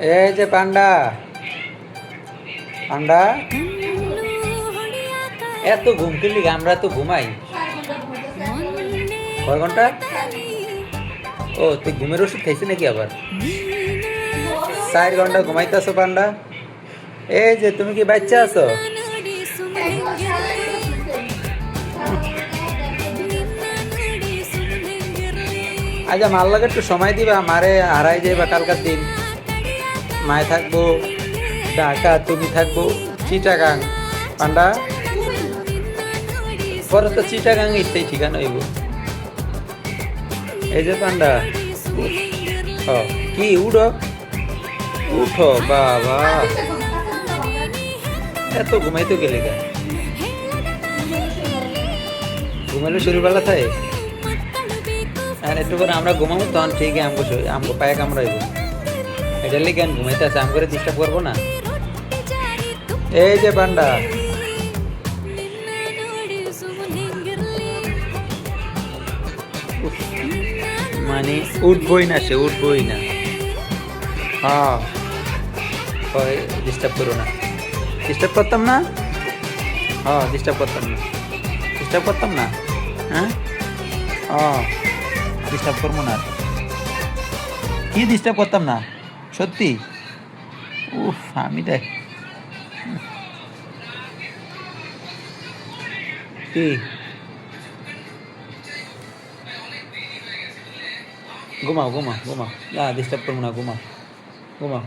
এই যে পান্ডা, পান্ডা এত ঘুম কিনলি, আমরা তো ঘুমাই। কয় ঘন্টা? ও তুই ঘুমের ওষুধ খাইছি নাকি আবার? 4 ঘন্টা ঘুমাইতেছো পান্ডা? এই যে তুমি কি বাচ্চা আছো? আচ্ছা মার লাগে একটু সময় দিবা, মারে হারাই যাইবা কালকার দিন। মায় থাকবো ঢাকা, তুমি থাকবো চিটাগাং। পান্ডা পরে তো চিটাগাং ইতেই ঠিকানা হইব। এই যে পান্ডা, ও কি উঠো উঠো বাবা, এত ঘুমাইতে গেলে গা? ঘুমাইলে শরীরবেলা থাকে। আর একটু করে আমরা ঘুমাবো তখন ঠিক আমগো পায়ে কামড়াইব। এটার লিগে আমি ঘুমাইতে আছে, আম করে ডিস্টার্ব করবো না। এই যে পান্ডা, মানে উঠবই না, সে উঠবই না। হ্যাঁ ডিস্টার্ব করো না। ডিস্টার্ব করতাম না? হ্যাঁ ডিস্টার্ব করতাম না, ডিস্টার্ব করতাম না। হ্যাঁ ডিস্টার্ব করবো না, কি ডিস্টার্ব করতাম না সত্যি। উফ আমি দেখ কি ঘুমাও ঘুমাও ঘুমাও, ডিস্টার্ব করবো না, ঘুমাও ঘুমাও।